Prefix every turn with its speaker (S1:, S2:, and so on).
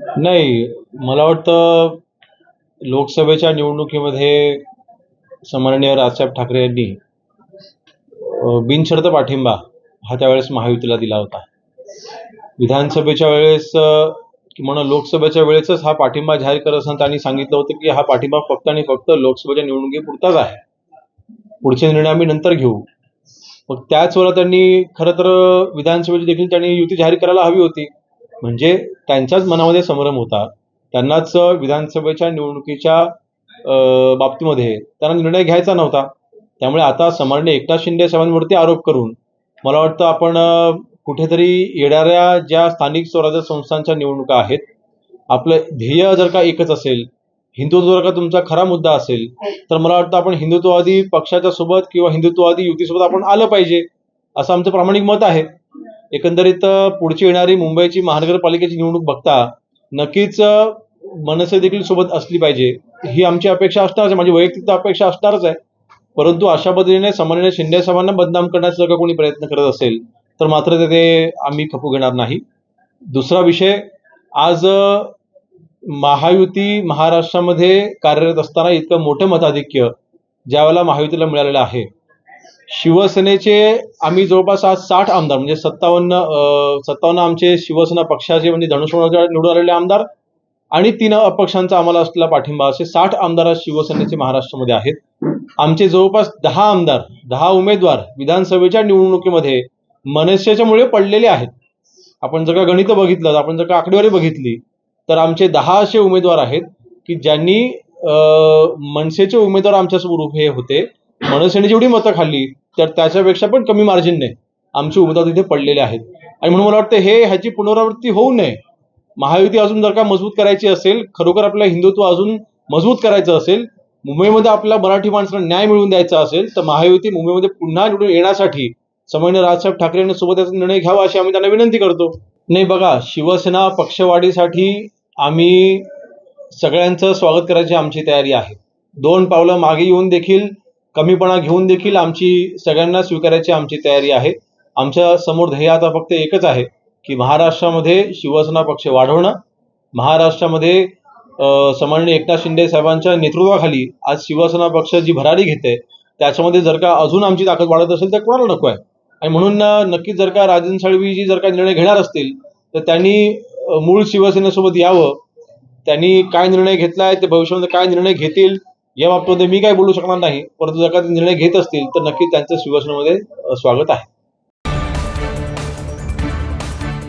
S1: नाही, मला वाटतं लोकसभेच्या निवडणुकीमध्ये सन्माननीय राजसाहेब ठाकरे यांनी बिनशर्त पाठिंबा हा त्यावेळेस महायुतीला दिला होता. विधानसभेच्या वेळेस किंवा लोकसभेच्या वेळेसच हा पाठिंबा जाहीर करत असताना त्यांनी सांगितलं होतं की हा पाठिंबा फक्त आणि फक्त लोकसभेच्या निवडणुकीपुरताच आहे. पुढचे निर्णय आम्ही नंतर घेऊ. मग त्याच वेळेला त्यांनी खरं तर विधानसभेची देखील त्यांनी युती जाहीर करायला हवी होती. म्हणजे त्यांच्याच मनामध्ये संभ्रम होता. त्यांनाच विधानसभेच्या निवडणुकीच्या बाबतीमध्ये त्यांना निर्णय घ्यायचा नव्हता. त्यामुळे आता सन्माननीय एकनाथ शिंदे साहेबांवरती आरोप करून मला वाटतं आपण कुठेतरी येणाऱ्या ज्या स्थानिक स्वराज्य संस्थांच्या निवडणुका आहेत, आपलं ध्येय जर का एकच असेल, हिंदुत्व जर का तुमचा खरा मुद्दा असेल, तर मला वाटतं आपण हिंदुत्ववादी पक्षाच्या सोबत किंवा हिंदुत्ववादी युतीसोबत आपण आलं पाहिजे, असं आमचं प्रामाणिक मत आहे. एकंदरीत पुढची येणारी मुंबईची महानगरपालिकेची निवडणूक बघता नक्कीच मनसे देखील सोबत असली पाहिजे, ही आमची अपेक्षा असणारच आहे. माझी वैयक्तिक अपेक्षा असणारच आहे. परंतु अशा पद्धतीने सन्माननीय शिंदे साहेबांना बदनाम करण्याचा जर का कोणी प्रयत्न करत असेल, तर मात्र ते आम्ही खपू घेणार नाही. दुसरा विषय, आज महायुती महाराष्ट्रामध्ये कार्यरत असताना इतकं मोठं मताधिक्य ज्यावेळेला महायुतीला मिळालेलं आहे, शिवसेनेचे आम्ही जवळपास आज 60 आमदार म्हणजे 57 आमचे शिवसेना पक्षाचे म्हणजे धनुष्यबाणाचे निवडून आलेले आमदार आणि 3 अपक्षांचा आम्हाला असलेला पाठिंबा, असे 60 आमदार शिवसेनेचे महाराष्ट्रामध्ये आहेत. आमचे जवळपास 10 आमदार, 10 उमेदवार विधानसभेच्या निवडणुकीमध्ये मनसेच्यामुळे पडलेले आहेत. आपण जर का गणित बघितलं, आपण जर का आकडेवारी बघितली, तर आमचे 10 असे उमेदवार आहेत की ज्यांनी मनसेचे उमेदवार आमच्यासमोर उभे होते. मनसेने जेवढी मतं खाल्ली तर त्याच्यापेक्षा पण कमी मार्जिनने आमचे उमेदवार तिथे पडलेले आहेत. आणि म्हणून मला वाटतं ह्याची पुनरावृत्ती होऊ नये. महायुती अजून जर का मजबूत करायची असेल, खरोखर आपलं हिंदुत्व अजून मजबूत करायचं असेल, मुंबईमध्ये आपल्या मराठी माणसांना न्याय मिळवून द्यायचा असेल, तर महायुती मुंबईमध्ये पुन्हा निवडून येण्यासाठी सन्माननीय राजसाहेब ठाकरे यांनी सोबत याचा निर्णय घ्यावा अशी आम्ही त्यांना विनंती करतो. नाही, बघा, शिवसेना पक्षवाढीसाठी आम्ही सगळ्यांचं स्वागत करायची आमची तयारी आहे. 2 पावलं मागे येऊन देखील, कमीपणा घेऊन देखील आमची सगळ्यांना स्वीकारायची आमची तयारी आहे. आमच्या समोर ध्येय आता फक्त एकच आहे की महाराष्ट्रामध्ये शिवसेना पक्ष वाढवणं. महाराष्ट्रामध्ये सन्माननीय एकनाथ शिंदे साहेबांच्या नेतृत्वाखाली आज शिवसेना पक्ष जी भरारी घेते, त्याच्यामध्ये जर का अजून आमची ताकद वाढत असेल तर कोणाला नको आहे. आणि म्हणून नक्कीच जर का राजन साळवीजी जर का निर्णय घेणार असतील, तर त्यांनी मूळ शिवसेनेसोबत यावं. त्यांनी काय निर्णय घेतलाय, ते भविष्यामध्ये काय निर्णय घेतील या बाबतीमध्ये मी काय बोलू शकणार नाही. परंतु जर का ते निर्णय घेत असतील तर नक्की त्यांचं शिवसेनेमध्ये स्वागत आहे.